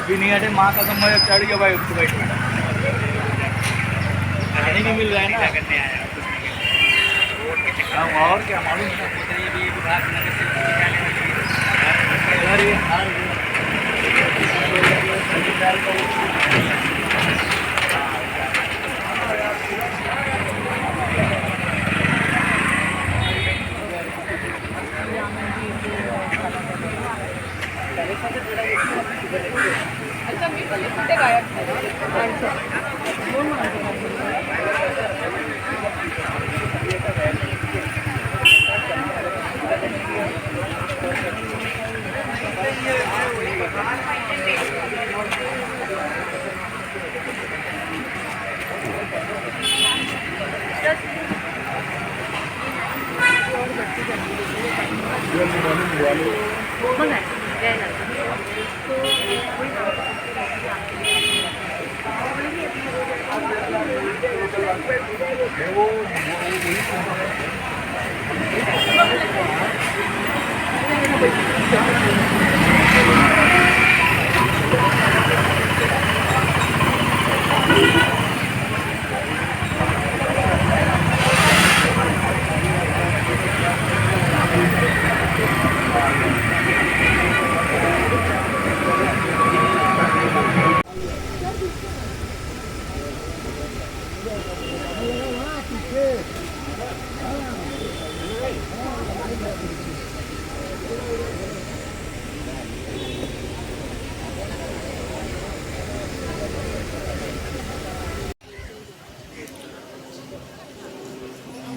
अभी नहीं हटे, माँ का समय चढ़ गया भाई, उठ बैठ खाने नहीं मिल रहा है ना, करने आया और क्या मालूम अच्छा मी पहिले कुठे गायब माणसं दोन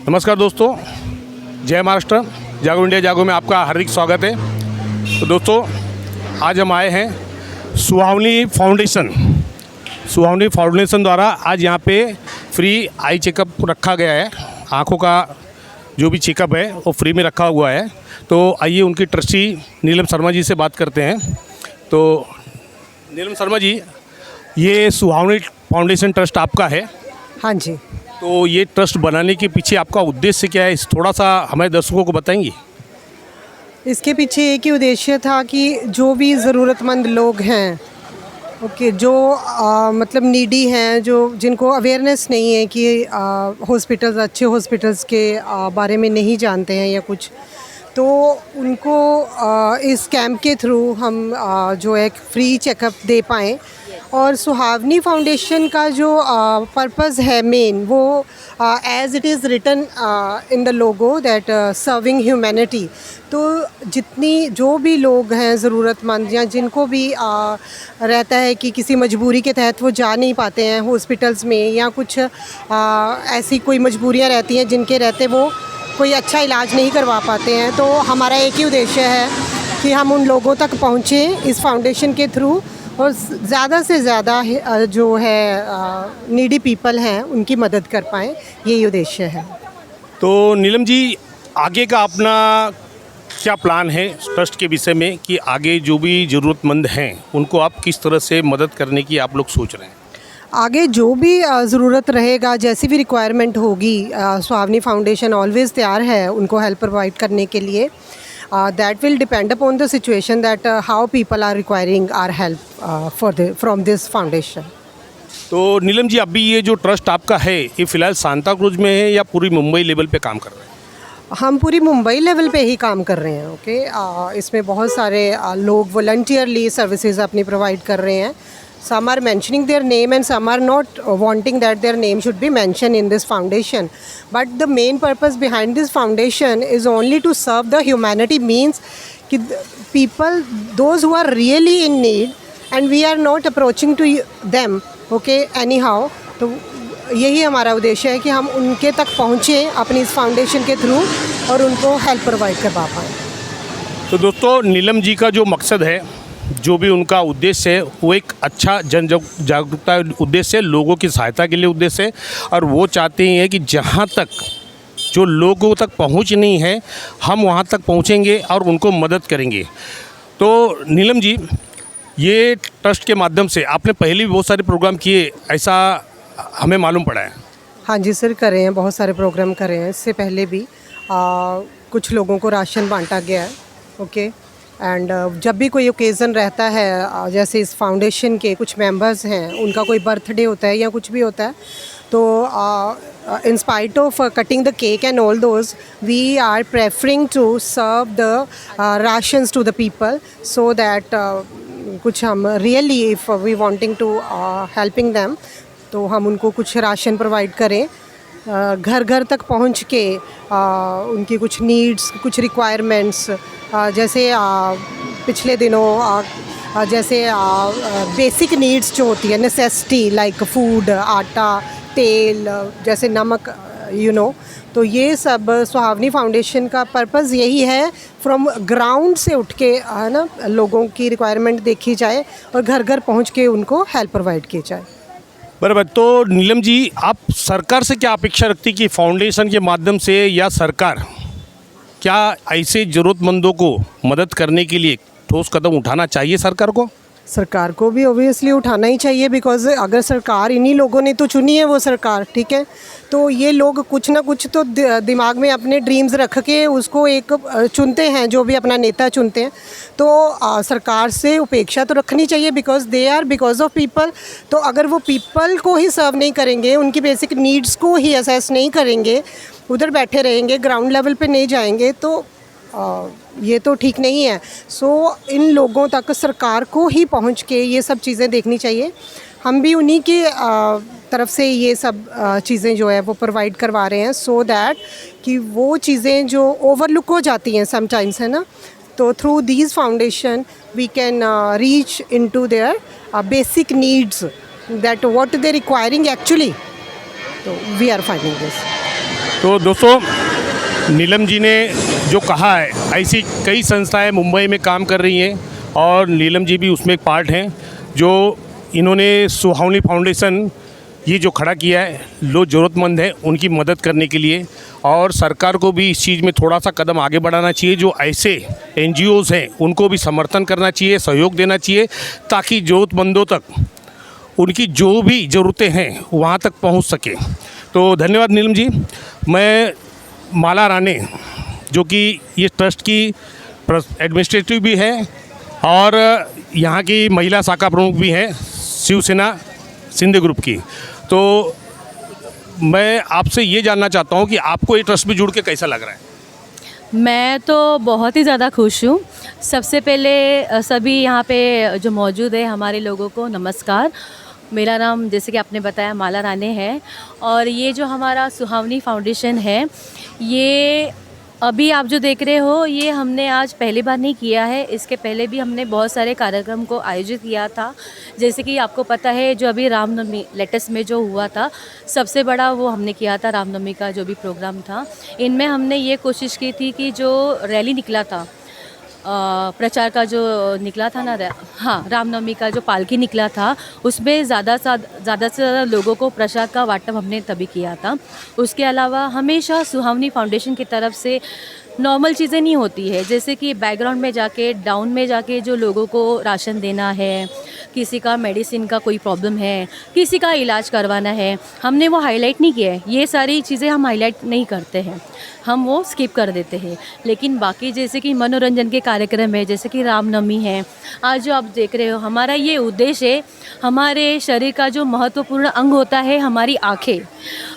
नमस्कार दोस्तों, जय महाराष्ट्र। जागो इंडिया जागो में आपका हार्दिक स्वागत है। तो दोस्तों, आज हम आए हैं सुहावनी फाउंडेशन द्वारा आज यहाँ पे फ्री आई चेकअप रखा गया है। आँखों का जो भी चेकअप है वो फ्री में रखा हुआ है। तो आइए उनकी ट्रस्टी नीलम शर्मा जी से बात करते हैं। तो नीलम शर्मा जी, ये सुहावनी फाउंडेशन ट्रस्ट आपका है? हाँ जी। तो ये ट्रस्ट बनाने के पीछे आपका उद्देश्य क्या है, इस थोड़ा सा हमारे दर्शकों को बताएंगे? इसके पीछे एक ही उद्देश्य था कि जो भी ज़रूरतमंद लोग हैं, ओके, जो मतलब नीडी हैं, जो जिनको अवेयरनेस नहीं है कि हॉस्पिटल्स, अच्छे हॉस्पिटल्स के बारे में नहीं जानते हैं या कुछ, तो उनको इस कैंप के थ्रू हम जो एक फ्री चेकअप दे पाएँ। और सुहावनी फाउंडेशन का जो पर्पस है मेन, वो as it is written in the logo that serving humanity. तो जितनी जो भी लोग हैं ज़रूरतमंद, या जिनको भी रहता है कि किसी मजबूरी के तहत वो जा नहीं पाते हैं हॉस्पिटल्स में, या कुछ ऐसी कोई मजबूरियां रहती हैं जिनके रहते वो कोई अच्छा इलाज नहीं करवा पाते हैं, तो हमारा एक ही उद्देश्य है कि हम उन लोगों तक पहुँचें इस फाउंडेशन के थ्रू, और ज़्यादा से ज़्यादा जो है नीडी पीपल हैं उनकी मदद कर पाएँ, यही उद्देश्य है। तो नीलम जी, आगे का अपना क्या प्लान है ट्रस्ट के विषय में, कि आगे जो भी ज़रूरतमंद हैं उनको आप किस तरह से मदद करने की आप लोग सोच रहे हैं? आगे जो भी ज़रूरत रहेगा, जैसी भी रिक्वायरमेंट होगी, सुहावनी फाउंडेशन ऑलवेज़ तैयार है उनको हेल्प प्रोवाइड करने के लिए। That will depend upon the situation that how people are requiring our help from this foundation. तो नीलम जी, अभी ये जो ट्रस्ट आपका है, ये फ़िलहाल सांता क्रूज में है या पूरी मुंबई लेवल पे काम कर रहे हैं? हम पूरी मुंबई लेवल पे ही काम कर रहे हैं। ओके, इसमें बहुत सारे लोग वॉलंटियरली सर्विसेज अपनी प्रोवाइड कर रहे हैं। Some are mentioning their name and some are not wanting that their name should be mentioned in this foundation. But the main purpose behind this foundation is only to serve the humanity, means कि people, those who are really in need, and we are not approaching to them, okay, anyhow. तो यही हमारा उद्देश्य है कि हम उनके तक पहुँचें अपनी इस फाउंडेशन के थ्रू और उनको हेल्प प्रोवाइड करवा पाएँ। तो दोस्तों, नीलम जी का जो मकसद है, जो भी उनका उद्देश्य है, वो एक अच्छा जन जागरूकता उद्देश्य है, लोगों की सहायता के लिए उद्देश्य है। और वो चाहते हैं कि जहाँ तक जो लोगों तक पहुँच नहीं है, हम वहाँ तक पहुँचेंगे और उनको मदद करेंगे। तो नीलम जी, ये ट्रस्ट के माध्यम से आपने पहले भी बहुत सारे प्रोग्राम किए, ऐसा हमें मालूम पड़ा है। हाँ जी सर, करे हैं, बहुत सारे प्रोग्राम करे हैं। इससे पहले भी कुछ लोगों को राशन बांटा गया है। ओके, एंड जब भी कोई ओकेज़न रहता है, जैसे इस फाउंडेशन के कुछ मेंबर्स हैं, उनका कोई बर्थडे होता है या कुछ भी होता है, तो in spite of cutting the cake and all those, we are preferring to serve the rations to the people, so that कुछ हम really if we wanting to helping them, तो हम उनको कुछ राशन प्रोवाइड करें, घर घर तक पहुंच के उनकी कुछ नीड्स, कुछ रिक्वायरमेंट्स, जैसे पिछले दिनों जैसे बेसिक नीड्स जो होती है, नेसेसिटी लाइक फूड, आटा, तेल, जैसे नमक, तो ये सब सुहावनी फाउंडेशन का पर्पज़ यही है, फ्रॉम ग्राउंड से उठ के है ना, लोगों की रिक्वायरमेंट देखी जाए और घर घर पहुंच के उनको हेल्प प्रोवाइड की जाए। बराबर। तो नीलम जी, आप सरकार से क्या अपेक्षा रखती कि फाउंडेशन के माध्यम से या सरकार क्या ऐसे ज़रूरतमंदों को मदद करने के लिए ठोस कदम उठाना चाहिए सरकार को? सरकार को भी ऑब्वियसली उठाना ही चाहिए, बिकॉज़ अगर सरकार, इन्हीं लोगों ने तो चुनी है वो सरकार, ठीक है, तो ये लोग कुछ ना कुछ तो दिमाग में अपने ड्रीम्स रख के उसको एक चुनते हैं, जो भी अपना नेता चुनते हैं, तो सरकार से उपेक्षा तो रखनी चाहिए, बिकॉज ऑफ पीपल। तो अगर वो पीपल को ही सर्व नहीं करेंगे, उनकी बेसिक नीड्स को ही असेस नहीं करेंगे, उधर बैठे रहेंगे, ग्राउंड लेवल पे नहीं जाएंगे, तो ये तो ठीक नहीं है। सो इन लोगों तक सरकार को ही पहुंच के ये सब चीज़ें देखनी चाहिए। हम भी उन्हीं की तरफ से ये सब चीज़ें जो है वो प्रोवाइड करवा रहे हैं, सो दैट कि वो चीज़ें जो ओवरलुक हो जाती हैं समटाइम्स, है ना, तो through these foundation we can reach into their basic needs, that what they requiring actually, तो वी आर फाइंडिंग दिस। तो दोस्तों, नीलम जी ने जो कहा है, ऐसी कई संस्थाएं मुंबई में काम कर रही हैं और नीलम जी भी उसमें एक पार्ट हैं, जो इन्होंने सुहावनी फाउंडेशन ये जो खड़ा किया है, लोग ज़रूरतमंद हैं उनकी मदद करने के लिए, और सरकार को भी इस चीज़ में थोड़ा सा कदम आगे बढ़ाना चाहिए। जो ऐसे NGOs हैं उनको भी समर्थन करना चाहिए, सहयोग देना चाहिए, ताकि ज़रूरतमंदों तक उनकी जो भी ज़रूरतें हैं वहाँ तक पहुँच सके। तो धन्यवाद नीलम जी। मैं माला राणे, जो कि ये ट्रस्ट की एडमिनिस्ट्रेटिव भी है और यहाँ की महिला शाखा प्रमुख भी हैं शिवसेना सिंध ग्रुप की, तो मैं आपसे ये जानना चाहता हूँ कि आपको ये ट्रस्ट में जुड़ के कैसा लग रहा है? मैं तो बहुत ही ज़्यादा खुश हूँ। सबसे पहले सभी यहाँ पे जो मौजूद है हमारे लोगों को नमस्कार। मेरा नाम, जैसे कि आपने बताया, माला राणे है, और ये जो हमारा सुहावनी फाउंडेशन है, ये अभी आप जो देख रहे हो, ये हमने आज पहली बार नहीं किया है। इसके पहले भी हमने बहुत सारे कार्यक्रम को आयोजित किया था। जैसे कि आपको पता है, जो अभी रामनवमी लेटेस्ट में जो हुआ था, सबसे बड़ा वो हमने किया था, रामनवमी का जो भी प्रोग्राम था। इनमें हमने ये कोशिश की थी कि जो रैली निकला था, प्रचार का जो निकला था ना, हाँ, रामनवमी का जो पालकी निकला था, उसमें ज़्यादा से ज़्यादा लोगों को प्रसाद का वाटप हमने तभी किया था। उसके अलावा हमेशा सुहावनी फाउंडेशन की तरफ से नॉर्मल चीज़ें नहीं होती है, जैसे कि बैकग्राउंड में जाके, डाउन में जाके जो लोगों को राशन देना है, किसी का मेडिसिन का कोई प्रॉब्लम है, किसी का इलाज करवाना है, हमने वो हाईलाइट नहीं किया है। ये सारी चीज़ें हम हाईलाइट नहीं करते हैं, हम वो स्किप कर देते हैं। लेकिन बाकी जैसे कि मनोरंजन के कार्यक्रम है, जैसे कि रामनवमी है, आज जो आप देख रहे हो, हमारा ये उद्देश्य है, हमारे शरीर का जो महत्वपूर्ण अंग होता है हमारी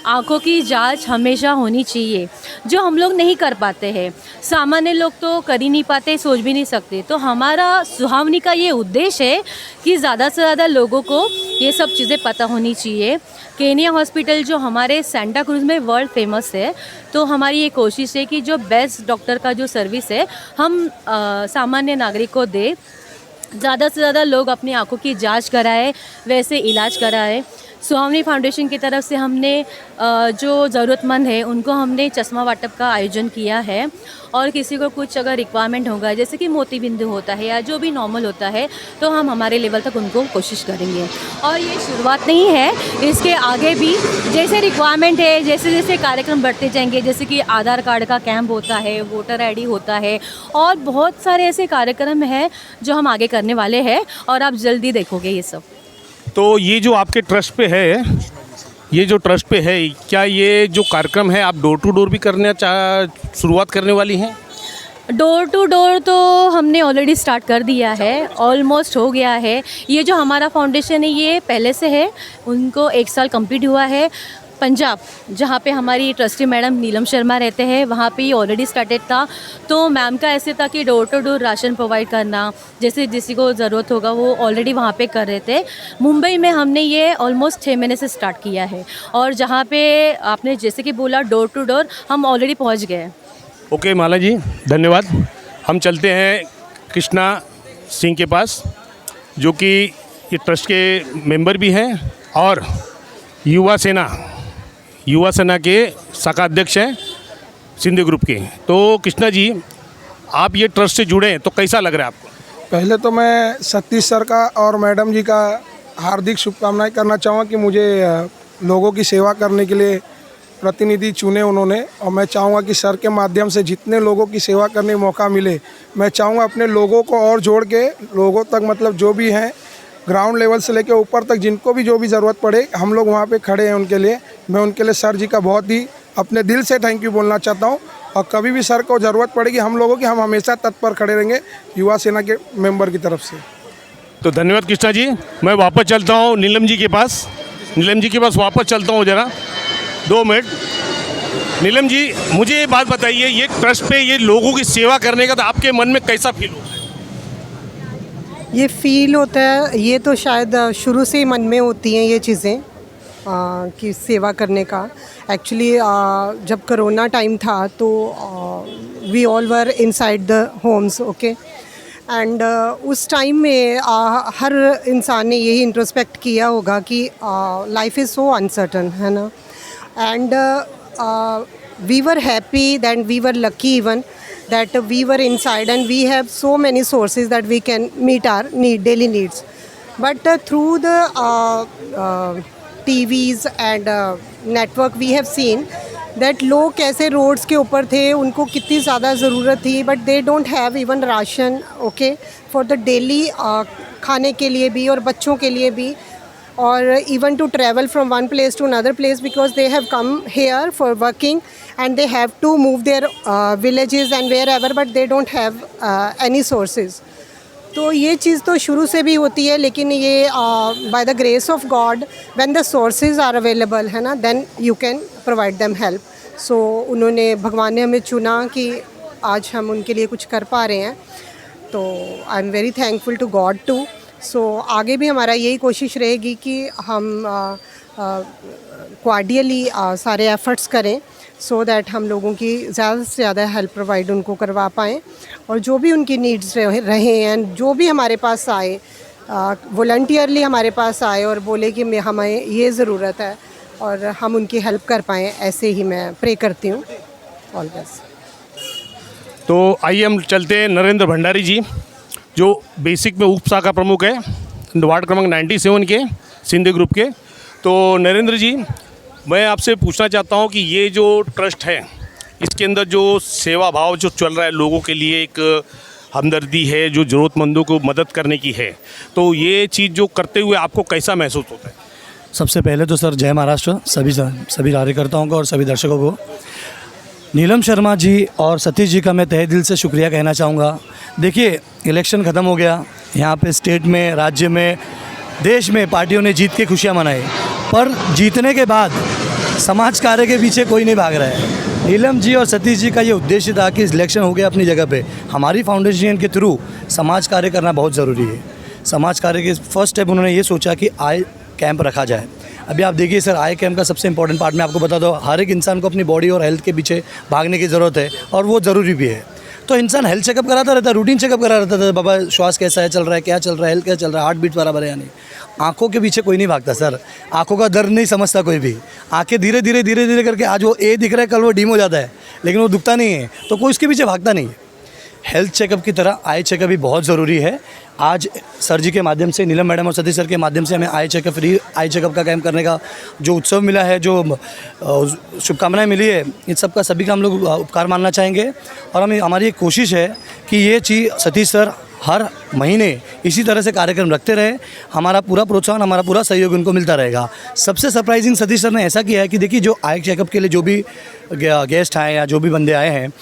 आँखों की जांच हमेशा होनी चाहिए, जो हम लोग नहीं कर पाते हैं। सामान्य लोग तो कर ही नहीं पाते, सोच भी नहीं सकते। तो हमारा सुहावनी का ये उद्देश्य है कि ज़्यादा से ज़्यादा लोगों को ये सब चीज़ें पता होनी चाहिए। केनिया हॉस्पिटल जो हमारे सेंटा क्रूज में वर्ल्ड फेमस है, तो हमारी ये कोशिश है कि जो बेस्ट डॉक्टर का जो सर्विस है हम सामान्य नागरिक को दे, ज़्यादा से ज़्यादा लोग अपनी आँखों की जांच कराए, वैसे इलाज कराए। सुहावनी फाउंडेशन की तरफ से हमने जो ज़रूरतमंद है उनको हमने चश्मा वाटप का आयोजन किया है, और किसी को कुछ अगर रिक्वायरमेंट होगा, जैसे कि मोती बिंदु होता है या जो भी नॉर्मल होता है, तो हम हमारे लेवल तक उनको कोशिश करेंगे। और ये शुरुआत नहीं है, इसके आगे भी जैसे रिक्वायरमेंट है, जैसे जैसे कार्यक्रम बढ़ते जाएंगे, जैसे कि आधार कार्ड का कैंप होता है, वोटर ID होता है, और बहुत सारे ऐसे कार्यक्रम हैं जो हम आगे करने वाले हैं, और आप जल्दी देखोगे ये सब। तो ये जो आपके ट्रस्ट पे है, ये जो ट्रस्ट पे है, क्या ये जो कार्यक्रम है आप डोर टू डोर भी शुरुआत करने वाली हैं? डोर टू डोर तो हमने ऑलरेडी स्टार्ट कर दिया है, ऑलमोस्ट हो गया है। ये जो हमारा फाउंडेशन है ये पहले से है, उनको 1 साल कंप्लीट हुआ है। पंजाब जहाँ पे हमारी ट्रस्टी मैडम नीलम शर्मा रहते हैं वहाँ पे ये ऑलरेडी स्टार्टेड था। तो मैम का ऐसे था कि door to door ration provide करना, जैसे किसी को ज़रूरत होगा वो ऑलरेडी वहाँ पे कर रहे थे। मुंबई में हमने ये ऑलमोस्ट 6 महीने से स्टार्ट किया है और जहाँ पे आपने जैसे कि बोला डोर टू डोर हम ऑलरेडी पहुँच गए। ओके माला जी, धन्यवाद। हम चलते हैं कृष्णा सिंह के पास, जो कि ये ट्रस्ट के मेंबर भी हैं और युवा सेना के शाखा अध्यक्ष हैं सिंधु ग्रुप के। तो कृष्णा जी, आप ये ट्रस्ट से जुड़े हैं तो कैसा लग रहा है आपको? पहले तो मैं सतीश सर का और मैडम जी का हार्दिक शुभकामनाएं करना चाहूँगा कि मुझे लोगों की सेवा करने के लिए प्रतिनिधि चुने उन्होंने, और मैं चाहूँगा कि सर के माध्यम से जितने लोगों की सेवा करने का मौका मिले, मैं चाहूँगा अपने लोगों को और जोड़ के लोगों तक, मतलब जो भी हैं ग्राउंड लेवल से लेकर ऊपर तक, जिनको भी जो भी ज़रूरत पड़े हम लोग वहाँ पे खड़े हैं उनके लिए। मैं उनके लिए सर जी का बहुत ही अपने दिल से थैंक यू बोलना चाहता हूँ, और कभी भी सर को ज़रूरत पड़ेगी हम लोगों की, हम हमेशा तत्पर खड़े रहेंगे युवा सेना के मेंबर की तरफ से। तो धन्यवाद कृष्णा जी। मैं वापस चलता हूँ नीलम जी के पास वापस चलता हूँ ज़रा 2 मिनट। नीलम जी, मुझे ये बात बताइए, ये ट्रस्ट पे ये लोगों की सेवा करने का तो आपके मन में कैसा फील होता है? ये फील होता है, ये तो शायद शुरू से ही मन में होती हैं ये चीज़ें कि सेवा करने का। एक्चुअली जब कोरोना टाइम था तो we all were inside the homes, okay, and उस टाइम में हर इंसान ने यही इंट्रोस्पेक्ट किया होगा कि लाइफ इज़ सो अनसर्टन, है ना। And we were happy that we were lucky even that we were inside and we have so many sources that we can meet our daily needs. But through the TVs and network we have seen that लोग कैसे roads के ऊपर थे, उनको कितनी ज़्यादा ज़रूरत थी, but they don't have even ration, okay, for the daily खाने के लिए भी और बच्चों के लिए भी, or even to travel from one place to another place because they have come here for working and they have to move their villages and wherever, but they don't have any sources. तो ये चीज़ तो शुरू से भी होती है, लेकिन ये by the grace of God when the sources are available, है ना, then you can provide them help. So उन्होंने, भगवान ने हमें चुना कि आज हम उनके लिए कुछ कर पा रहे हैं, तो I am very thankful to God too. So आगे भी हमारा यही कोशिश रहेगी कि हम क्वार्डियली सारे एफ़र्ट्स करें सो दैट हम लोगों की ज़्यादा से ज़्यादा हेल्प प्रोवाइड उनको करवा पाएँ, और जो भी उनकी नीड्स रहे हैं, जो भी हमारे पास आए वॉलंटियरली हमारे पास आए और बोले कि हमें ये ज़रूरत है और हम उनकी हेल्प कर पाएँ, ऐसे ही मैं प्रे करती हूँ ऑलवेज। तो आइए हम चलते हैं नरेंद्र भंडारी जी, जो बेसिक में उप शाखा प्रमुख है वार्ड क्रमांक 97 के सिंधु ग्रुप के। तो नरेंद्र जी, मैं आपसे पूछना चाहता हूं कि ये जो ट्रस्ट है इसके अंदर जो सेवा भाव जो चल रहा है, लोगों के लिए एक हमदर्दी है, जो ज़रूरतमंदों को मदद करने की है, तो ये चीज़ जो करते हुए आपको कैसा महसूस होता है? सबसे पहले तो सर जय महाराष्ट्र सभी कार्यकर्ताओं को और सभी दर्शकों को। नीलम शर्मा जी और सतीश जी का मैं तहे दिल से शुक्रिया कहना चाहूँगा। देखिए, इलेक्शन ख़त्म हो गया, यहाँ पे स्टेट में, राज्य में, देश में पार्टियों ने जीत के खुशियाँ मनाई, पर जीतने के बाद समाज कार्य के पीछे कोई नहीं भाग रहा है। नीलम जी और सतीश जी का ये उद्देश्य था कि इलेक्शन हो गया अपनी जगह पे, हमारी फाउंडेशन के थ्रू समाज कार्य करना बहुत ज़रूरी है। समाज कार्य के फर्स्ट स्टेप उन्होंने ये सोचा कि आई कैंप रखा जाए। अभी आप देखिए सर, आई कैंप का सबसे इंपॉर्टेंट पार्ट मैं आपको बता दूँ, हर एक इंसान को अपनी बॉडी और हेल्थ के पीछे भागने की ज़रूरत है और वो ज़रूरी भी है। तो इंसान हेल्थ चेकअप कराता रहता है, रूटीन चेकअप करा रहता था, बाबा श्वास कैसा है, चल रहा है, क्या चल रहा है, हेल्थ क्या चल रहा है, हार्ट बीट बराबर है या नहीं। आँखों के पीछे कोई नहीं भागता सर, आँखों का दर्द नहीं समझता कोई भी। आँखें धीरे धीरे करके आज वो ए दिख रहा है, कल वो डीम हो जाता है, लेकिन वो दुखता नहीं है, तो कोई उसके पीछे भागता नहीं है। हेल्थ चेकअप की तरह आई चेकअप भी बहुत ज़रूरी है। आज सर जी के माध्यम से, नीलम मैडम और सतीश सर के माध्यम से हमें eye checkup, free eye checkup का कैंप करने का जो उत्सव मिला है, जो शुभकामनाएं मिली है, इन सब का सभी का हम लोग उपकार मानना चाहेंगे। और हमारी एक कोशिश है कि ये चीज़ सतीश सर हर महीने इसी तरह से कार्यक्रम रखते रहे, हमारा पूरा प्रोत्साहन, हमारा पूरा सहयोग उनको मिलता रहेगा। सबसे सरप्राइजिंग सतीश सर ने ऐसा किया है कि देखिए, जो आई चेकअप के लिए जो भी गेस्ट आए या जो भी बंदे आए हैं,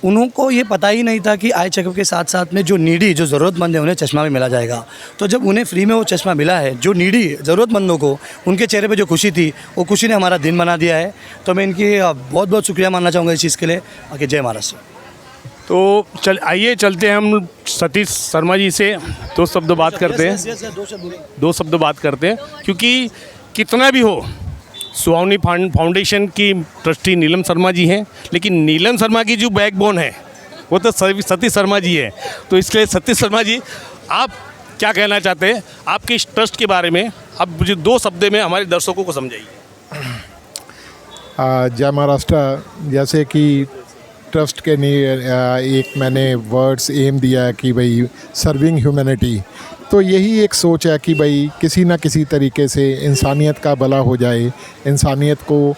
उनको ये पता ही नहीं था कि आई चेकअप के साथ साथ में जो नीडी जो ज़रूरतमंद है उन्हें चश्मा भी मिला जाएगा। तो जब उन्हें फ्री में वो चश्मा मिला है, जो नीडी ज़रूरतमंदों को, उनके चेहरे पे जो खुशी थी, वो खुशी ने हमारा दिन बना दिया है। तो मैं इनकी बहुत बहुत शुक्रिया मानना चाहूँगा इस चीज़ के लिए। बाकी जय महाराष्ट्र। तो आइए चलते हैं हम सतीश शर्मा जी से दो शब्द बात करते हैं। दो शब्द बात करते हैं, क्योंकि कितना भी हो, सुहावनी फाउंडेशन की ट्रस्टी नीलम शर्मा जी हैं, लेकिन नीलम शर्मा की जो बैकबोन है वो तो सतीश शर्मा जी है। तो इसलिए सतीश शर्मा जी, आप क्या कहना चाहते हैं आपके इस ट्रस्ट के बारे में? आप मुझे दो शब्द में हमारे दर्शकों को समझाइए। जय महाराष्ट्र। जैसे कि ट्रस्ट के एक मैंने वर्ड्स एम दिया है कि भाई सर्विंग ह्यूमैनिटी, तो यही एक सोच है कि भाई किसी ना किसी तरीके से इंसानियत का भला हो जाए, इंसानियत को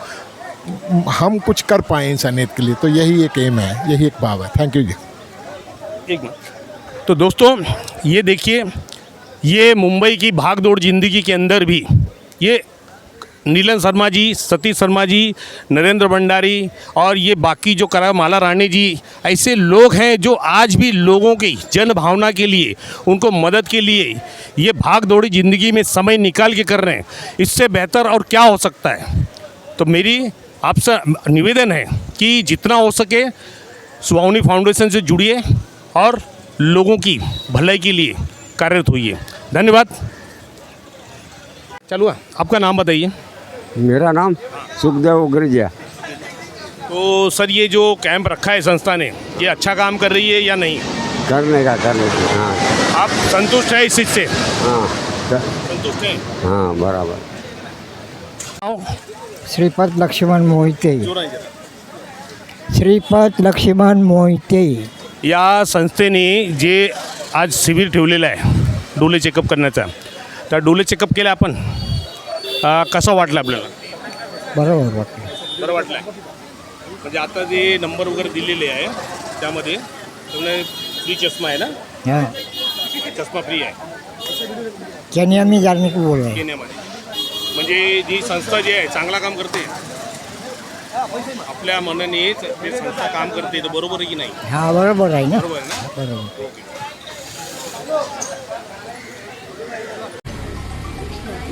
हम कुछ कर पाएँ इंसानियत के लिए। तो यही एक एम है, यही एक भाव है। थैंक यू जी। एक मिनट। तो दोस्तों ये देखिए, ये मुंबई की भाग दौड़ ज़िंदगी के अंदर भी ये नीलम शर्मा जी, सतीश शर्मा जी, नरेंद्र भंडारी और ये बाकी जो करा माला रानी जी, ऐसे लोग हैं जो आज भी लोगों की जन भावना के लिए, उनको मदद के लिए ये भाग दौड़ी ज़िंदगी में समय निकाल के कर रहे हैं। इससे बेहतर और क्या हो सकता है? तो मेरी आपसे निवेदन है कि जितना हो सके सुहावनी फाउंडेशन से जुड़िए और लोगों की भलाई के लिए कार्यरत होइए। धन्यवाद। चलो, आपका नाम बताइए। मेरा नाम सुखदेव उग्रजिया। तो सर, ये जो कैंप रखा है संस्था ने, ये अच्छा काम कर रही है या नहीं? करने का। हाँ, आप संतुष्ट हैं इस चीज़ से? हाँ, संतुष्ट हैं? हाँ, बराबर। आओ, श्रीपद लक्ष्मण मोहिते। जोर आहे जरा। श्रीपद लक्ष्मण मोहिते या संस्थेने जे आज शिबिर ठेवलेलं आहे डोले चेकअप करण्याचा, त्या डोले चेकअप केलं आपण, कसं वाटलं आपल्याला? बरोबर वाटलं. बरं वाटलं. म्हणजे आता जे नंबर वगैरे दिलेले आहे त्यामध्ये तुम्हाला फ्री चष्मा आहे ना? हाँ, चष्मा फ्री आहे केनिया में जाने को बोल रहे हैं. केन्यामध्ये. म्हणजे जी संस्था जी आहे चांगला काम करते, आपल्या मनाने ते संस्था काम करते, तर बरोबर आहे की नाही? हाँ, बरोबर है ना. बरोबर आहे ना? बरोबर. ओके.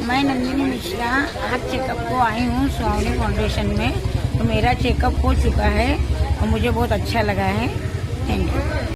मैं नंदिनी मिश्रा आज चेकअप को आई हूँ सुहावनी फाउंडेशन में। तो मेरा चेकअप हो चुका है और मुझे बहुत अच्छा लगा है। Thank you.